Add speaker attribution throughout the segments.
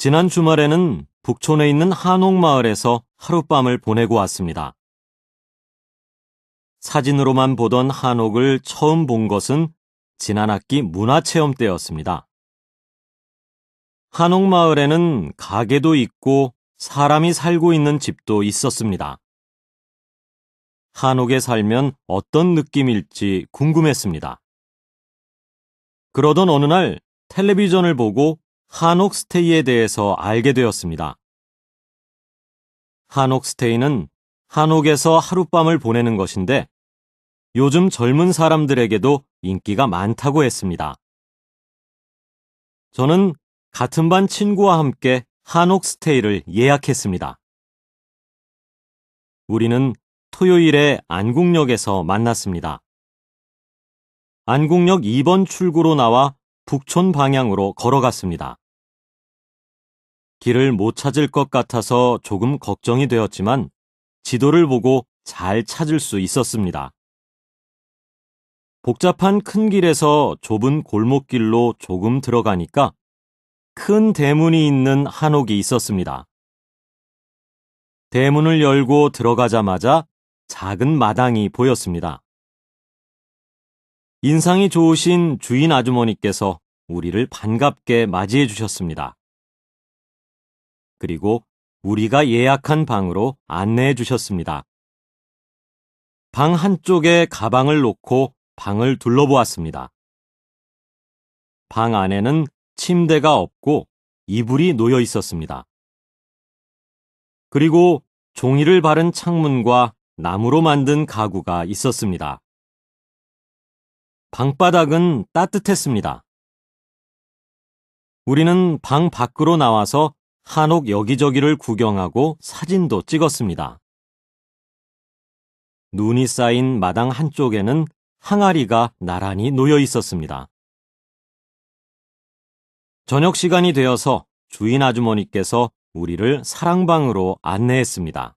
Speaker 1: 지난 주말에는 북촌에 있는 한옥마을에서 하룻밤을 보내고 왔습니다. 사진으로만 보던 한옥을 처음 본 것은 지난 학기 문화체험 때였습니다. 한옥마을에는 가게도 있고 사람이 살고 있는 집도 있었습니다. 한옥에 살면 어떤 느낌일지 궁금했습니다. 그러던 어느 날 텔레비전을 보고 한옥 스테이에 대해서 알게 되었습니다. 한옥 스테이는 한옥에서 하룻밤을 보내는 것인데 요즘 젊은 사람들에게도 인기가 많다고 했습니다. 저는 같은 반 친구와 함께 한옥 스테이를 예약했습니다. 우리는 토요일에 안국역에서 만났습니다. 안국역 2번 출구로 나와 북촌 방향으로 걸어갔습니다. 길을 못 찾을 것 같아서 조금 걱정이 되었지만 지도를 보고 잘 찾을 수 있었습니다. 복잡한 큰 길에서 좁은 골목길로 조금 들어가니까 큰 대문이 있는 한옥이 있었습니다. 대문을 열고 들어가자마자 작은 마당이 보였습니다. 인상이 좋으신 주인 아주머니께서 우리를 반갑게 맞이해 주셨습니다. 그리고 우리가 예약한 방으로 안내해 주셨습니다. 방 한쪽에 가방을 놓고 방을 둘러보았습니다. 방 안에는 침대가 없고 이불이 놓여 있었습니다. 그리고 종이를 바른 창문과 나무로 만든 가구가 있었습니다. 방바닥은 따뜻했습니다. 우리는 방 밖으로 나와서 한옥 여기저기를 구경하고 사진도 찍었습니다. 눈이 쌓인 마당 한쪽에는 항아리가 나란히 놓여 있었습니다. 저녁 시간이 되어서 주인 아주머니께서 우리를 사랑방으로 안내했습니다.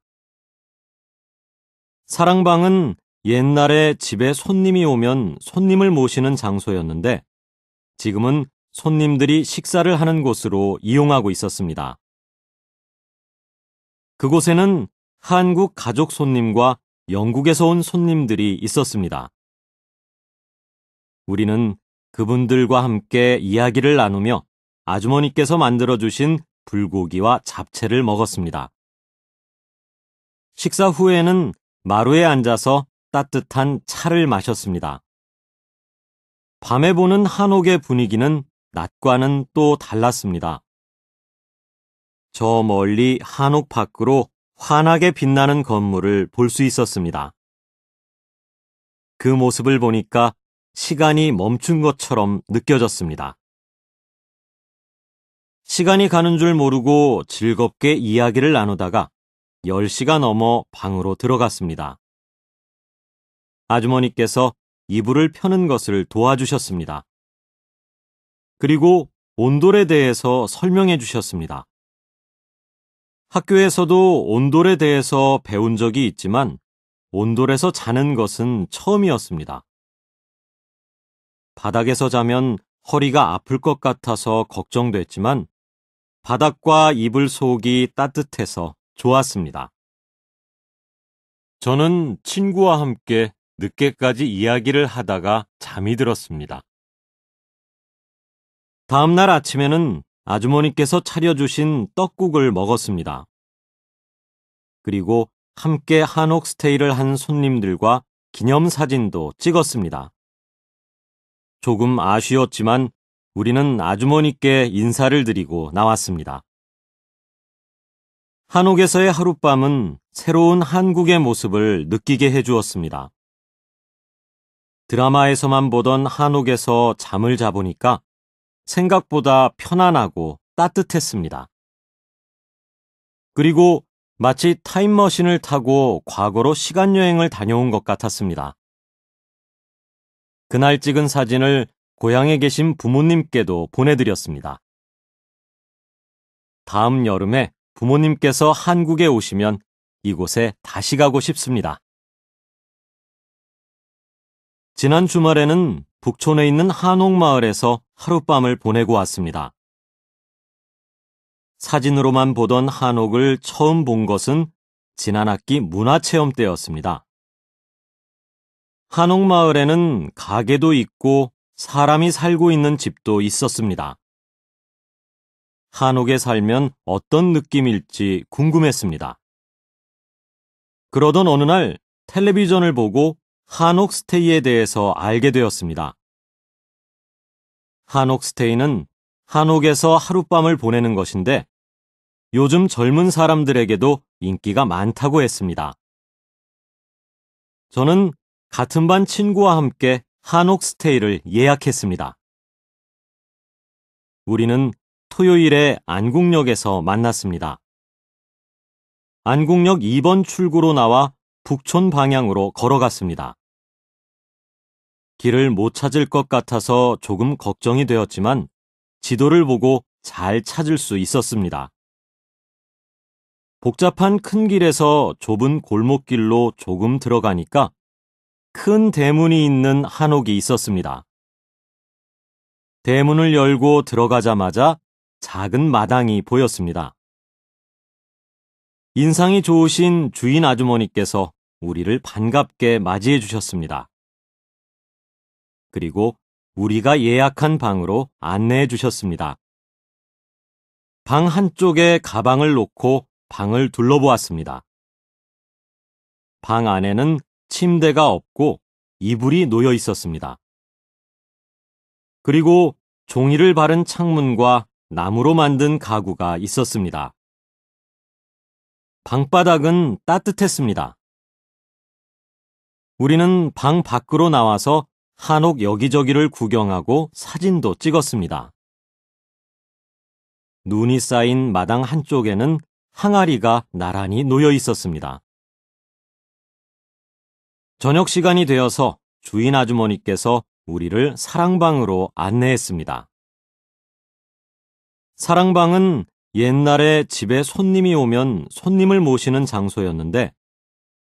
Speaker 1: 사랑방은 옛날에 집에 손님이 오면 손님을 모시는 장소였는데 지금은 손님들이 식사를 하는 곳으로 이용하고 있었습니다. 그곳에는 한국 가족 손님과 영국에서 온 손님들이 있었습니다. 우리는 그분들과 함께 이야기를 나누며 아주머니께서 만들어주신 불고기와 잡채를 먹었습니다. 식사 후에는 마루에 앉아서 따뜻한 차를 마셨습니다. 밤에 보는 한옥의 분위기는 낮과는 또 달랐습니다. 저 멀리 한옥 밖으로 환하게 빛나는 건물을 볼 수 있었습니다. 그 모습을 보니까 시간이 멈춘 것처럼 느껴졌습니다. 시간이 가는 줄 모르고 즐겁게 이야기를 나누다가 10시가 넘어 방으로 들어갔습니다. 아주머니께서 이불을 펴는 것을 도와주셨습니다. 그리고 온돌에 대해서 설명해 주셨습니다. 학교에서도 온돌에 대해서 배운 적이 있지만 온돌에서 자는 것은 처음이었습니다. 바닥에서 자면 허리가 아플 것 같아서 걱정됐지만 바닥과 이불 속이 따뜻해서 좋았습니다. 저는 친구와 함께 늦게까지 이야기를 하다가 잠이 들었습니다. 다음 날 아침에는 아주머니께서 차려주신 떡국을 먹었습니다. 그리고 함께 한옥 스테이를 한 손님들과 기념사진도 찍었습니다. 조금 아쉬웠지만 우리는 아주머니께 인사를 드리고 나왔습니다. 한옥에서의 하룻밤은 새로운 한국의 모습을 느끼게 해주었습니다. 드라마에서만 보던 한옥에서 잠을 자보니까 생각보다 편안하고 따뜻했습니다. 그리고 마치 타임머신을 타고 과거로 시간여행을 다녀온 것 같았습니다. 그날 찍은 사진을 고향에 계신 부모님께도 보내드렸습니다. 다음 여름에 부모님께서 한국에 오시면 이곳에 다시 가고 싶습니다. 지난 주말에는 북촌에 있는 한옥마을에서 하룻밤을 보내고 왔습니다. 사진으로만 보던 한옥을 처음 본 것은 지난 학기 문화체험 때였습니다. 한옥마을에는 가게도 있고 사람이 살고 있는 집도 있었습니다. 한옥에 살면 어떤 느낌일지 궁금했습니다. 그러던 어느 날 텔레비전을 보고 한옥 스테이에 대해서 알게 되었습니다. 한옥 스테이는 한옥에서 하룻밤을 보내는 것인데 요즘 젊은 사람들에게도 인기가 많다고 했습니다. 저는 같은 반 친구와 함께 한옥 스테이를 예약했습니다. 우리는 토요일에 안국역에서 만났습니다. 안국역 2번 출구로 나와 북촌 방향으로 걸어갔습니다. 길을 못 찾을 것 같아서 조금 걱정이 되었지만 지도를 보고 잘 찾을 수 있었습니다. 복잡한 큰 길에서 좁은 골목길로 조금 들어가니까 큰 대문이 있는 한옥이 있었습니다. 대문을 열고 들어가자마자 작은 마당이 보였습니다. 인상이 좋으신 주인 아주머니께서 우리를 반갑게 맞이해 주셨습니다. 그리고 우리가 예약한 방으로 안내해 주셨습니다. 방 한쪽에 가방을 놓고 방을 둘러보았습니다. 방 안에는 침대가 없고 이불이 놓여 있었습니다. 그리고 종이를 바른 창문과 나무로 만든 가구가 있었습니다. 방바닥은 따뜻했습니다. 우리는 방 밖으로 나와서 한옥 여기저기를 구경하고 사진도 찍었습니다. 눈이 쌓인 마당 한쪽에는 항아리가 나란히 놓여 있었습니다. 저녁 시간이 되어서 주인 아주머니께서 우리를 사랑방으로 안내했습니다. 사랑방은 옛날에 집에 손님이 오면 손님을 모시는 장소였는데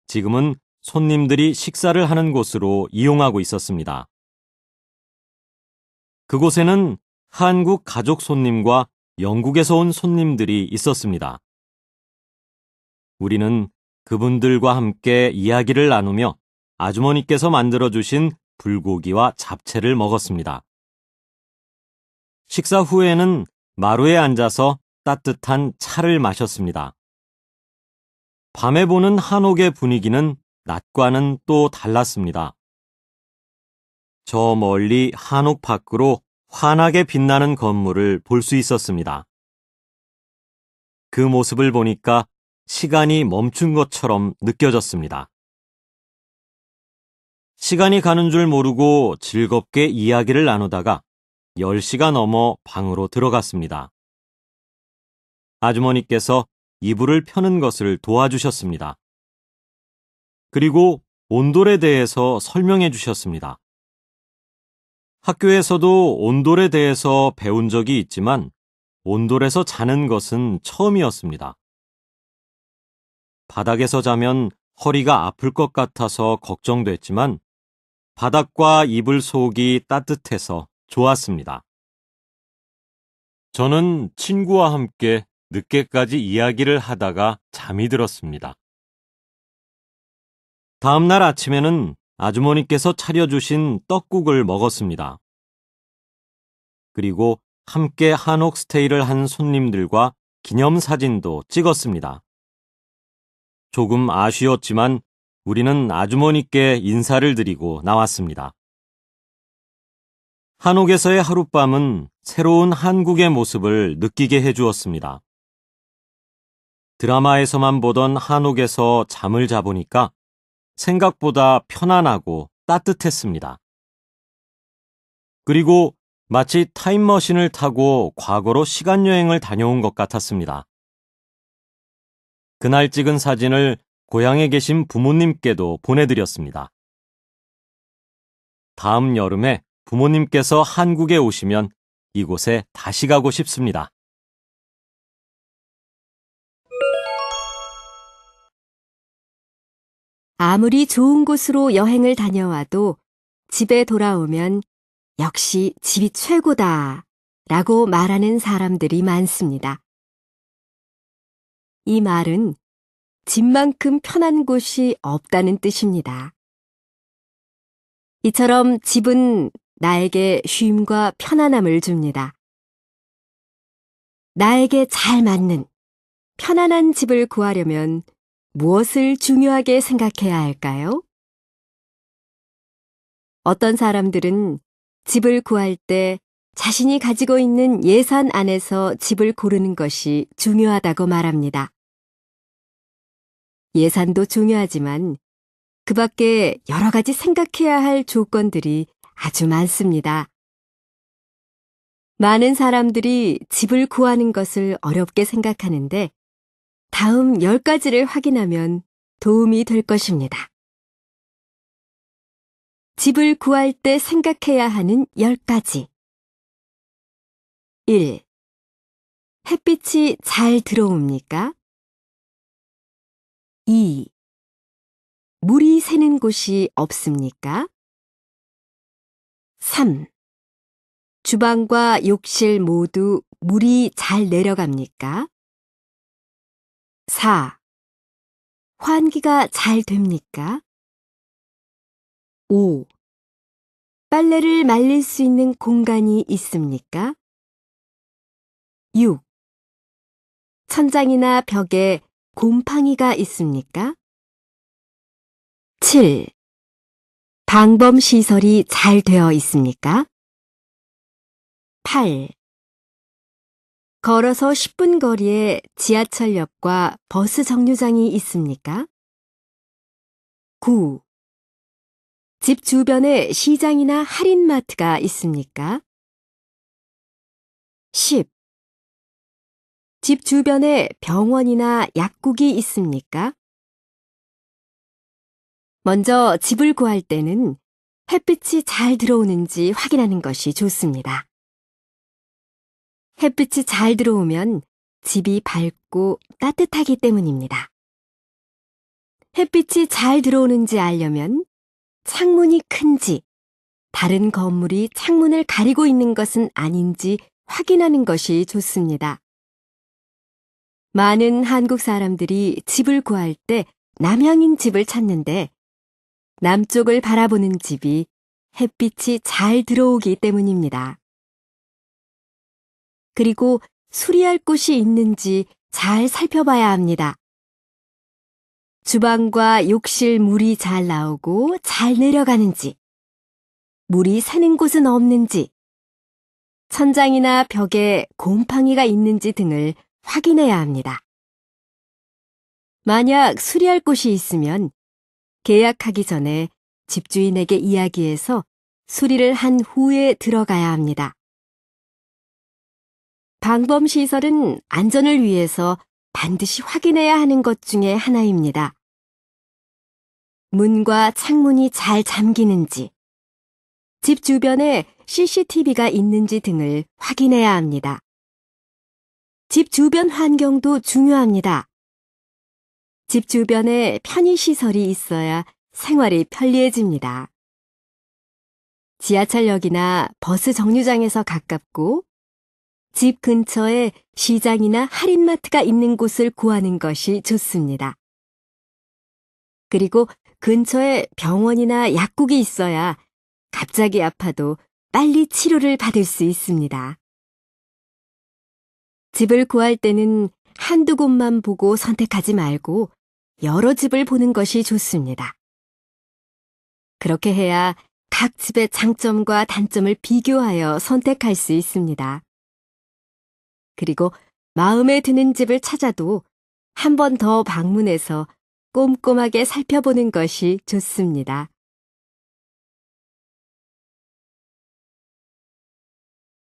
Speaker 1: 지금은 손님들이 식사를 하는 곳으로 이용하고 있었습니다. 그곳에는 한국 가족 손님과 영국에서 온 손님들이 있었습니다. 우리는 그분들과 함께 이야기를 나누며 아주머니께서 만들어주신 불고기와 잡채를 먹었습니다. 식사 후에는 마루에 앉아서 따뜻한 차를 마셨습니다. 밤에 보는 한옥의 분위기는 낮과는 또 달랐습니다. 저 멀리 한옥 밖으로 환하게 빛나는 건물을 볼 수 있었습니다. 그 모습을 보니까 시간이 멈춘 것처럼 느껴졌습니다. 시간이 가는 줄 모르고 즐겁게 이야기를 나누다가 10시가 넘어 방으로 들어갔습니다. 아주머니께서 이불을 펴는 것을 도와주셨습니다. 그리고 온돌에 대해서 설명해 주셨습니다. 학교에서도 온돌에 대해서 배운 적이 있지만 온돌에서 자는 것은 처음이었습니다. 바닥에서 자면 허리가 아플 것 같아서 걱정됐지만 바닥과 이불 속이 따뜻해서 좋았습니다. 저는 친구와 함께 늦게까지 이야기를 하다가 잠이 들었습니다. 다음 날 아침에는 아주머니께서 차려주신 떡국을 먹었습니다. 그리고 함께 한옥 스테이를 한 손님들과 기념사진도 찍었습니다. 조금 아쉬웠지만 우리는 아주머니께 인사를 드리고 나왔습니다. 한옥에서의 하룻밤은 새로운 한국의 모습을 느끼게 해주었습니다. 드라마에서만 보던 한옥에서 잠을 자보니까 생각보다 편안하고 따뜻했습니다. 그리고 마치 타임머신을 타고 과거로 시간여행을 다녀온 것 같았습니다. 그날 찍은 사진을 고향에 계신 부모님께도 보내드렸습니다. 다음 여름에 부모님께서 한국에 오시면 이곳에 다시 가고 싶습니다.
Speaker 2: 아무리 좋은 곳으로 여행을 다녀와도 집에 돌아오면 역시 집이 최고다 라고 말하는 사람들이 많습니다. 이 말은 집만큼 편한 곳이 없다는 뜻입니다. 이처럼 집은 나에게 쉼과 편안함을 줍니다. 나에게 잘 맞는 편안한 집을 구하려면 무엇을 중요하게 생각해야 할까요? 어떤 사람들은 집을 구할 때 자신이 가지고 있는 예산 안에서 집을 고르는 것이 중요하다고 말합니다. 예산도 중요하지만 그 밖에 여러 가지 생각해야 할 조건들이 아주 많습니다. 많은 사람들이 집을 구하는 것을 어렵게 생각하는데 다음 10가지를 확인하면 도움이 될 것입니다. 집을 구할 때 생각해야 하는 10가지. 1. 햇빛이 잘 들어옵니까? 2. 물이 새는 곳이 없습니까? 3. 주방과 욕실 모두 물이 잘 내려갑니까? 4. 환기가 잘 됩니까? 5. 빨래를 말릴 수 있는 공간이 있습니까? 6. 천장이나 벽에 곰팡이가 있습니까? 7. 방범 시설이 잘 되어 있습니까? 8. 걸어서 10분 거리에 지하철역과 버스 정류장이 있습니까? 9. 집 주변에 시장이나 할인마트가 있습니까? 10. 집 주변에 병원이나 약국이 있습니까? 먼저 집을 구할 때는 햇빛이 잘 들어오는지 확인하는 것이 좋습니다. 햇빛이 잘 들어오면 집이 밝고 따뜻하기 때문입니다. 햇빛이 잘 들어오는지 알려면 창문이 큰지, 다른 건물이 창문을 가리고 있는 것은 아닌지 확인하는 것이 좋습니다. 많은 한국 사람들이 집을 구할 때 남향인 집을 찾는데 남쪽을 바라보는 집이 햇빛이 잘 들어오기 때문입니다. 그리고 수리할 곳이 있는지 잘 살펴봐야 합니다. 주방과 욕실 물이 잘 나오고 잘 내려가는지, 물이 새는 곳은 없는지, 천장이나 벽에 곰팡이가 있는지 등을 확인해야 합니다. 만약 수리할 곳이 있으면 계약하기 전에 집주인에게 이야기해서 수리를 한 후에 들어가야 합니다. 방범시설은 안전을 위해서 반드시 확인해야 하는 것 중에 하나입니다. 문과 창문이 잘 잠기는지, 집 주변에 CCTV가 있는지 등을 확인해야 합니다. 집 주변 환경도 중요합니다. 집 주변에 편의시설이 있어야 생활이 편리해집니다. 지하철역이나 버스 정류장에서 가깝고 집 근처에 시장이나 할인마트가 있는 곳을 구하는 것이 좋습니다. 그리고 근처에 병원이나 약국이 있어야 갑자기 아파도 빨리 치료를 받을 수 있습니다. 집을 구할 때는 한두 곳만 보고 선택하지 말고 여러 집을 보는 것이 좋습니다. 그렇게 해야 각 집의 장점과 단점을 비교하여 선택할 수 있습니다. 그리고 마음에 드는 집을 찾아도 한 번 더 방문해서 꼼꼼하게 살펴보는 것이 좋습니다.